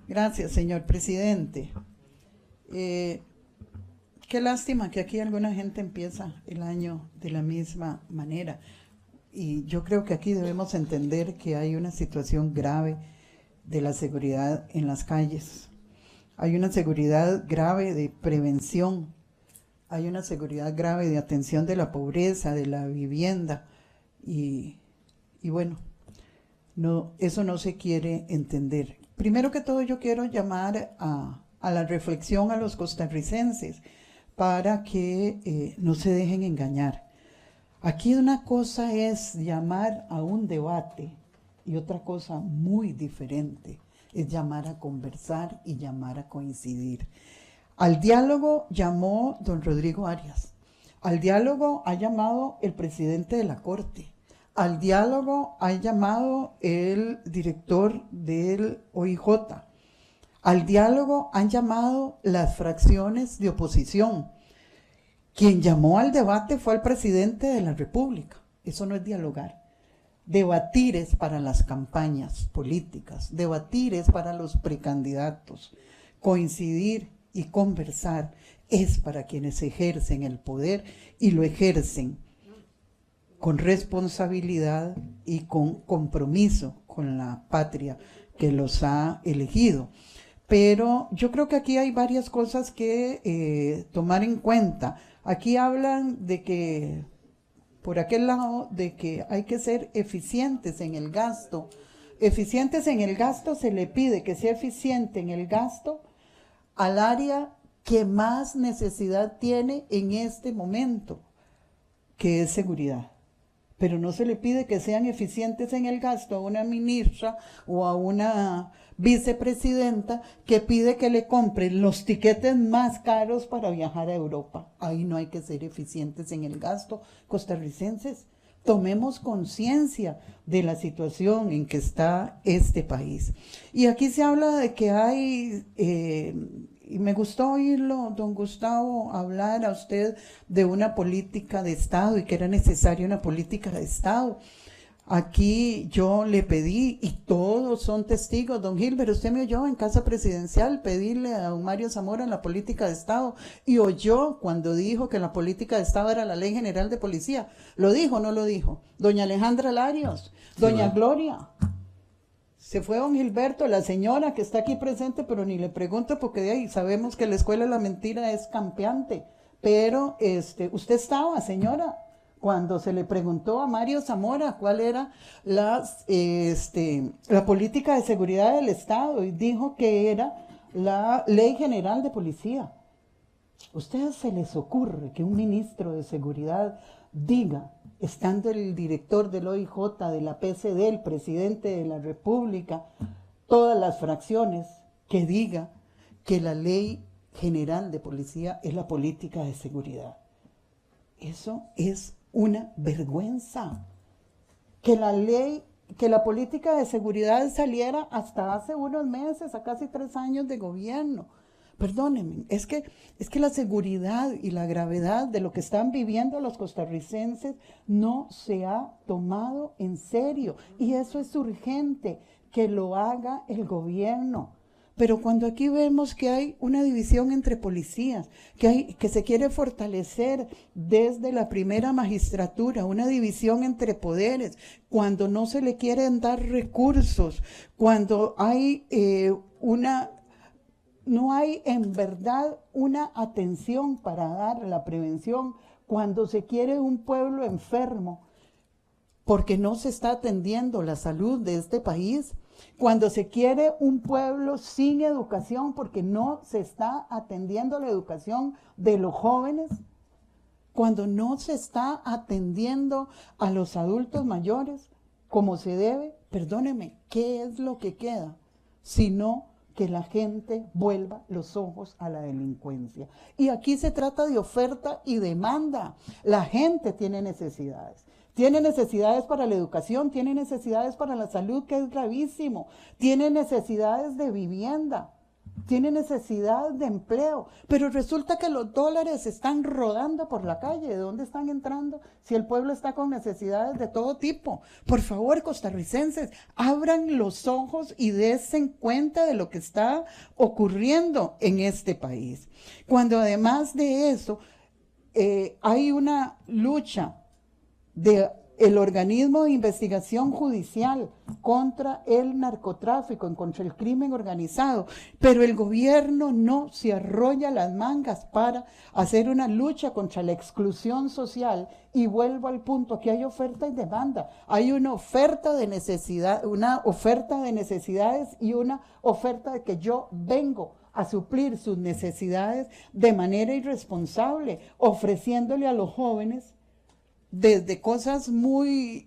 Gracias, señor presidente. Qué lástima que aquí alguna gente empieza el año de la misma manera. Y yo creo que aquí debemos entender que hay una situación grave de la seguridad en las calles. Hay una seguridad grave de prevención. Hay una seguridad grave de atención de la pobreza, de la vivienda. Y bueno, no, eso no se quiere entender. Primero que todo, yo quiero llamar a la reflexión a los costarricenses para que no se dejen engañar. Aquí una cosa es llamar a un debate y otra cosa muy diferente es llamar a conversar y llamar a coincidir. Al diálogo llamó don Rodrigo Arias. Al diálogo ha llamado el presidente de la Corte. Al diálogo ha llamado el director del OIJ. Al diálogo han llamado las fracciones de oposición. Quien llamó al debate fue el presidente de la República. Eso no es dialogar. Debatir es para las campañas políticas, debatir es para los precandidatos, coincidir y conversar es para quienes ejercen el poder y lo ejercen con responsabilidad y con compromiso con la patria que los ha elegido. Pero yo creo que aquí hay varias cosas que tomar en cuenta. Aquí hablan de que, por aquel lado, de que hay que ser eficientes en el gasto. Eficientes en el gasto se le pide que sea eficiente en el gasto al área que más necesidad tiene en este momento, que es seguridad. Pero no se le pide que sean eficientes en el gasto a una ministra o a una vicepresidenta que pide que le compren los tiquetes más caros para viajar a Europa. Ahí no hay que ser eficientes en el gasto. Costarricenses, tomemos conciencia de la situación en que está este país. Y aquí se habla de que hay... y me gustó oírlo, don Gustavo, hablar a usted de una política de Estado y que era necesaria una política de Estado. Aquí yo le pedí, y todos son testigos, don Gilbert, usted me oyó en Casa Presidencial pedirle a don Mario Zamora la política de Estado, y oyó cuando dijo que la política de Estado era la Ley General de Policía. ¿Lo dijo o no lo dijo? Doña Alejandra Larios, doña Gloria. Se fue don Gilberto, la señora que está aquí presente, pero ni le pregunto porque de ahí sabemos que la Escuela de la Mentira es campeante. Pero usted estaba, señora, cuando se le preguntó a Mario Zamora cuál era la política de seguridad del Estado y dijo que era la Ley General de Policía. ¿A ustedes se les ocurre que un ministro de seguridad diga, estando el director del OIJ, de la PCD, el presidente de la República, todas las fracciones, que diga que la Ley General de Policía es la política de seguridad? Eso es una vergüenza. Que la política de seguridad saliera hasta hace unos meses, a casi 3 años de gobierno. Perdónenme, es que la seguridad y la gravedad de lo que están viviendo los costarricenses no se ha tomado en serio. Y eso es urgente, que lo haga el gobierno. Pero cuando aquí vemos que hay una división entre policías, que se quiere fortalecer desde la primera magistratura, una división entre poderes, cuando no se le quieren dar recursos, cuando hay no hay en verdad una atención para dar la prevención, cuando se quiere un pueblo enfermo, porque no se está atendiendo la salud de este país, cuando se quiere un pueblo sin educación, porque no se está atendiendo la educación de los jóvenes, cuando no se está atendiendo a los adultos mayores como se debe. Perdóneme, ¿qué es lo que queda? Sino que la gente vuelva los ojos a la delincuencia. Y aquí se trata de oferta y demanda. La gente tiene necesidades. Tiene necesidades para la educación, tiene necesidades para la salud, que es gravísimo. Tiene necesidades de vivienda. tiene necesidad de empleo, pero resulta que los dólares están rodando por la calle. ¿De dónde están entrando? Si el pueblo está con necesidades de todo tipo. Por favor, costarricenses, abran los ojos y dense cuenta de lo que está ocurriendo en este país. Cuando además de eso, hay una lucha de el organismo de investigación judicial contra el narcotráfico, contra el crimen organizado, pero el gobierno no se arrolla las mangas para hacer una lucha contra la exclusión social. Y vuelvo al punto, que hay oferta y demanda, hay una oferta de necesidad, una oferta de necesidades y una oferta de que yo vengo a suplir sus necesidades de manera irresponsable, ofreciéndole a los jóvenes desde cosas muy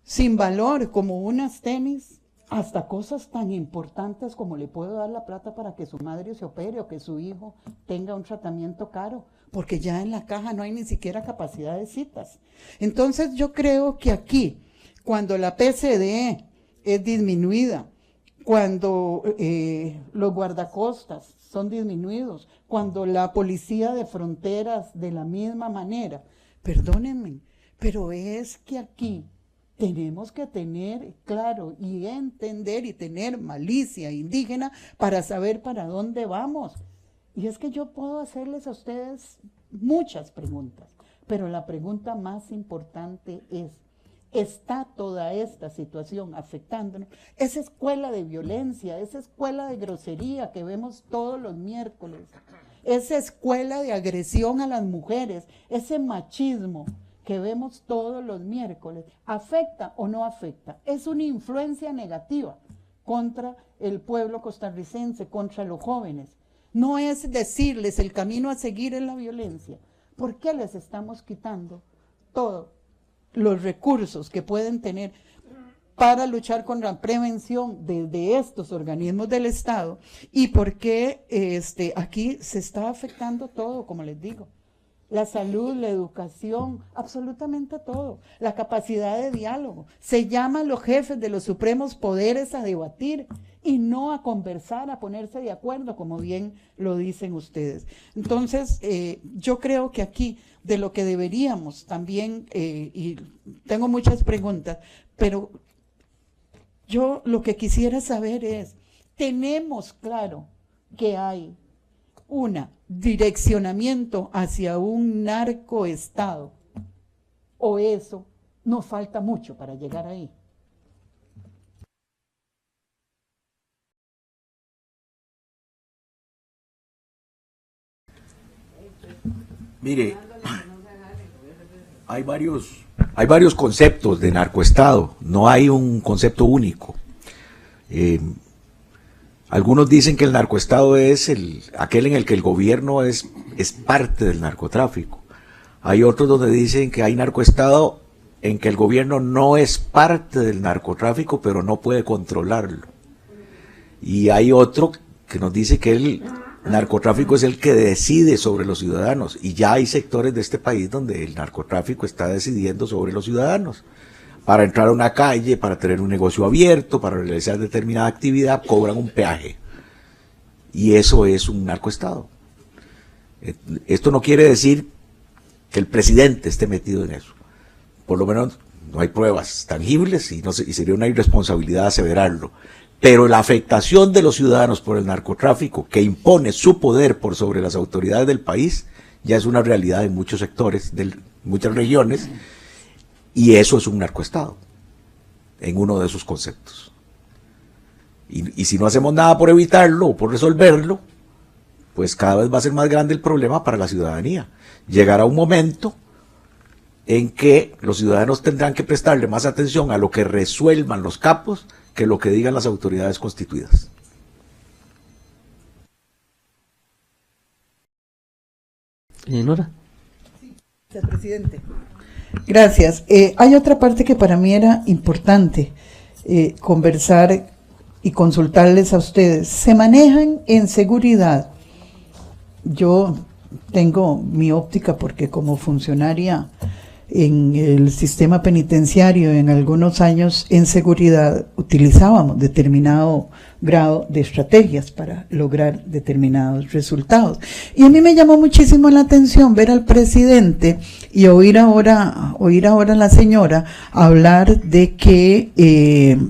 sin valor, como unas tenis, hasta cosas tan importantes como le puedo dar la plata para que su madre se opere o que su hijo tenga un tratamiento caro, porque ya en la caja no hay ni siquiera capacidad de citas. Entonces yo creo que aquí, cuando la PCDE es disminuida, cuando los guardacostas son disminuidos, cuando la policía de fronteras de la misma manera, perdónenme, pero es que aquí tenemos que tener claro y entender y tener malicia indígena para saber para dónde vamos. Y es que yo puedo hacerles a ustedes muchas preguntas, pero la pregunta más importante es, ¿está toda esta situación afectándonos? Esa escuela de violencia, esa escuela de grosería que vemos todos los miércoles, esa escuela de agresión a las mujeres, ese machismo que vemos todos los miércoles, ¿afecta o no afecta? Es una influencia negativa contra el pueblo costarricense, contra los jóvenes. No es decirles el camino a seguir en la violencia. ¿Por qué les estamos quitando todo? Los recursos que pueden tener para luchar con la prevención desde estos organismos del Estado, y por qué aquí se está afectando todo, como les digo, la salud, la educación, absolutamente todo, la capacidad de diálogo. Se llama a los jefes de los supremos poderes a debatir y no a conversar, a ponerse de acuerdo, como bien lo dicen ustedes. Entonces, yo creo que aquí de lo que deberíamos también, y tengo muchas preguntas, pero yo lo que quisiera saber es, tenemos claro que hay un direccionamiento hacia un narcoestado, o eso nos falta mucho para llegar ahí. Mire, hay varios conceptos de narcoestado, no hay un concepto único. Algunos dicen que el narcoestado es aquel en el que el gobierno es parte del narcotráfico. Hay otros donde dicen que hay narcoestado en que el gobierno no es parte del narcotráfico, pero no puede controlarlo. Y hay otro que nos dice que el narcotráfico es el que decide sobre los ciudadanos, y ya hay sectores de este país donde el narcotráfico está decidiendo sobre los ciudadanos. Para entrar a una calle, para tener un negocio abierto, para realizar determinada actividad, cobran un peaje. Y eso es un narcoestado. Esto no quiere decir que el presidente esté metido en eso. Por lo menos no hay pruebas tangibles y sería una irresponsabilidad aseverarlo. Pero la afectación de los ciudadanos por el narcotráfico, que impone su poder por sobre las autoridades del país, ya es una realidad en muchos sectores, de muchas regiones, y eso es un narcoestado, en uno de sus conceptos. Y si no hacemos nada por evitarlo o por resolverlo, pues cada vez va a ser más grande el problema para la ciudadanía. Llegará un momento en que los ciudadanos tendrán que prestarle más atención a lo que resuelvan los capos que lo que digan las autoridades constituidas. Nora. Gracias, presidente. Gracias. Hay otra parte que para mí era importante conversar y consultarles a ustedes. Se manejan en seguridad. Yo tengo mi óptica porque como funcionaria en el sistema penitenciario en algunos años en seguridad utilizábamos determinado grado de estrategias para lograr determinados resultados. Y a mí me llamó muchísimo la atención ver al presidente y oír ahora a la señora hablar de que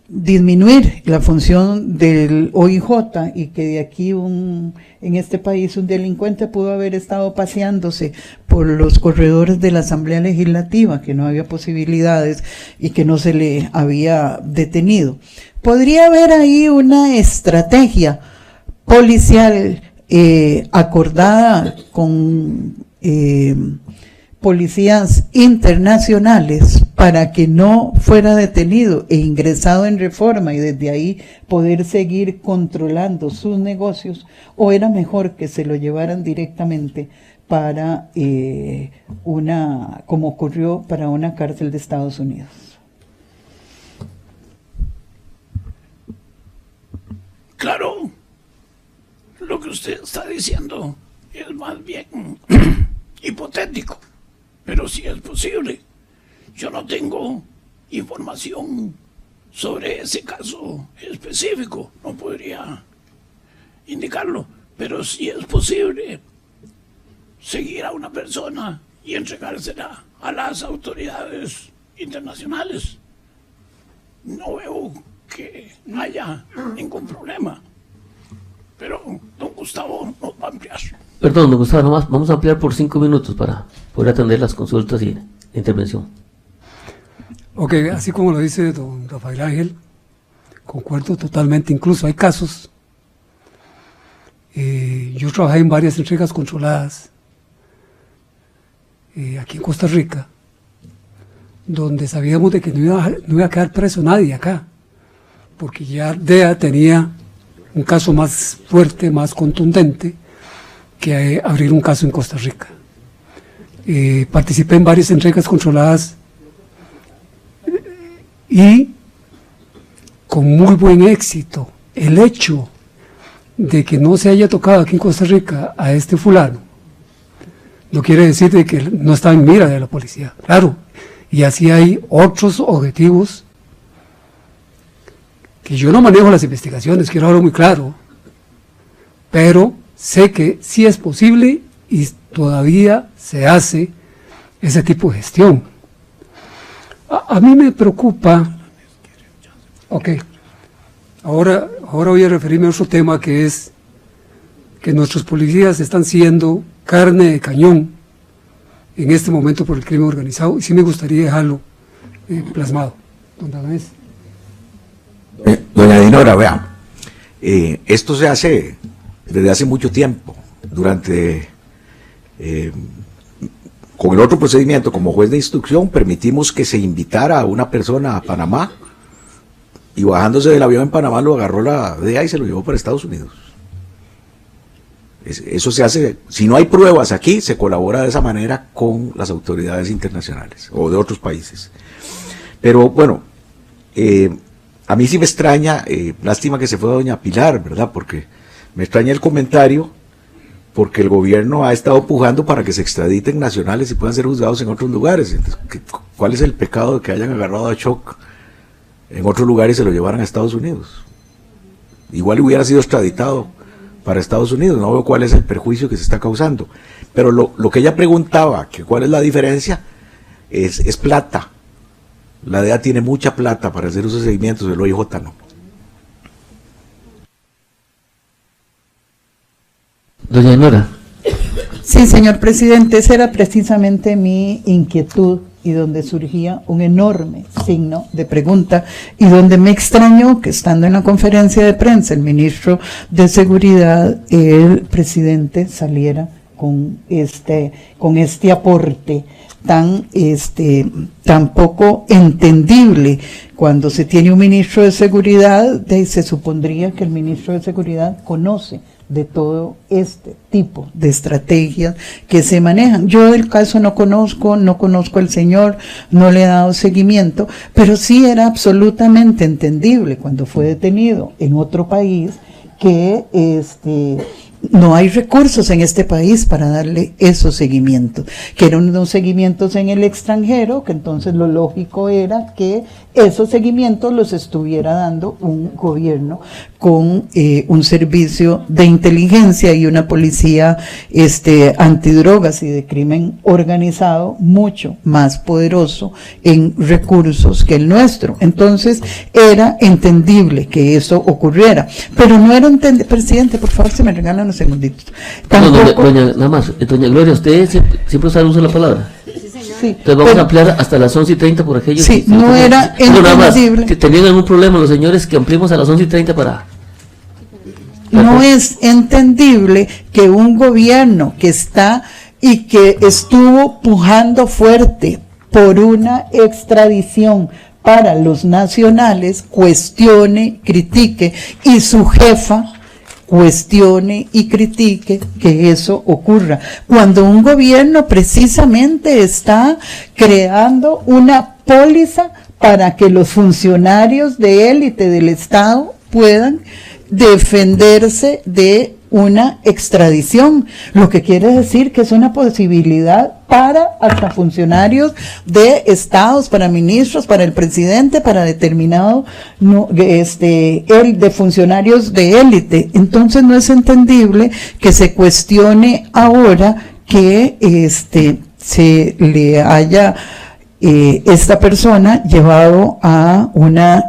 disminuir la función del OIJ y que de aquí en este país un delincuente pudo haber estado paseándose por los corredores de la Asamblea Legislativa, que no había posibilidades y que no se le había detenido. Podría haber ahí una estrategia policial acordada con policías internacionales para que no fuera detenido e ingresado en reforma y desde ahí poder seguir controlando sus negocios, o era mejor que se lo llevaran directamente para como ocurrió para una cárcel de Estados Unidos. Claro, lo que usted está diciendo es más bien hipotético, pero sí es posible. Yo no tengo información sobre ese caso específico, no podría indicarlo, pero sí es posible seguir a una persona y entregársela a las autoridades internacionales. No veo que haya ningún problema, pero don Gustavo nos va a ampliar. Perdón, don Gustavo, nomás vamos a ampliar por 5 minutos para poder atender las consultas y la intervención. Ok, así como lo dice don Rafael Ángel, concuerdo totalmente. Incluso hay casos, yo trabajé en varias entregas controladas aquí en Costa Rica, donde sabíamos de que no iba a quedar preso nadie acá, porque ya DEA tenía un caso más fuerte, más contundente, que abrir un caso en Costa Rica. Participé en varias entregas controladas y con muy buen éxito. El hecho de que no se haya tocado aquí en Costa Rica a este fulano no quiere decir de que no está en mira de la policía, claro, y así hay otros objetivos que yo no manejo las investigaciones, quiero hablar muy claro, pero sé que sí es posible y todavía se hace ese tipo de gestión. A mí me preocupa, ok, ahora voy a referirme a otro tema, que es que nuestros policías están siendo carne de cañón en este momento por el crimen organizado, y sí me gustaría dejarlo plasmado. Don Danés. Doña Dinora, vea, esto se hace desde hace mucho tiempo, con el otro procedimiento, como juez de instrucción, permitimos que se invitara a una persona a Panamá, y bajándose del avión en Panamá lo agarró la DEA y se lo llevó para Estados Unidos. Eso se hace, si no hay pruebas aquí, se colabora de esa manera con las autoridades internacionales o de otros países. Pero bueno, a mí sí me extraña, lástima que se fue doña Pilar, ¿verdad? Porque me extraña el comentario, porque el gobierno ha estado pujando para que se extraditen nacionales y puedan ser juzgados en otros lugares. Entonces, ¿cuál es el pecado de que hayan agarrado a Choc en otro lugar y se lo llevaran a Estados Unidos? Igual hubiera sido extraditado para Estados Unidos, no veo cuál es el perjuicio que se está causando. Pero lo que ella preguntaba, que cuál es la diferencia, es plata. La DEA tiene mucha plata para hacer esos seguimientos, el OIJ no. Doña Dinora. Sí, señor presidente, esa era precisamente mi inquietud y donde surgía un enorme signo de pregunta y donde me extrañó que estando en la conferencia de prensa el ministro de Seguridad, el presidente saliera con este aporte tan poco entendible. Cuando se tiene un ministro de Seguridad, se supondría que el ministro de Seguridad conoce de todo este tipo de estrategias que se manejan. Yo del caso no conozco al señor, no le he dado seguimiento, pero sí era absolutamente entendible cuando fue detenido en otro país que no hay recursos en este país para darle esos seguimientos, que eran unos seguimientos en el extranjero, que entonces lo lógico era que esos seguimientos los estuviera dando un gobierno con un servicio de inteligencia y una policía antidrogas y de crimen organizado mucho más poderoso en recursos que el nuestro. Entonces era entendible que eso ocurriera, pero no era entendible. Presidente, por favor, se me regalan unos segunditos. Tampoco, nada más, doña Gloria, usted siempre sabe usar la palabra. sí, Entonces vamos a ampliar hasta las 11:30 por aquellos. Sí, no era entendible. Que tenían algún problema los señores que ampliemos a las 11:30 para... No es entendible que un gobierno que está y que estuvo pujando fuerte por una extradición para los nacionales cuestione, critique, y su jefa cuestione y critique que eso ocurra, cuando un gobierno precisamente está creando una póliza para que los funcionarios de élite del Estado puedan defenderse de una extradición, lo que quiere decir que es una posibilidad para hasta funcionarios de estados, para ministros, para el presidente, para determinado de funcionarios de élite. Entonces no es entendible que se cuestione ahora que se le haya esta persona llevado a una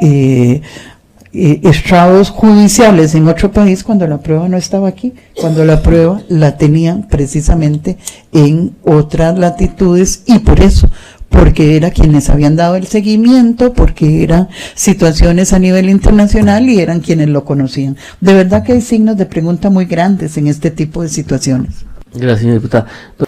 estrados judiciales en otro país cuando la prueba no estaba aquí, cuando la prueba la tenían precisamente en otras latitudes, y por eso, porque era quienes habían dado el seguimiento, porque eran situaciones a nivel internacional y eran quienes lo conocían. De verdad que hay signos de pregunta muy grandes en este tipo de situaciones. Gracias, señora diputada.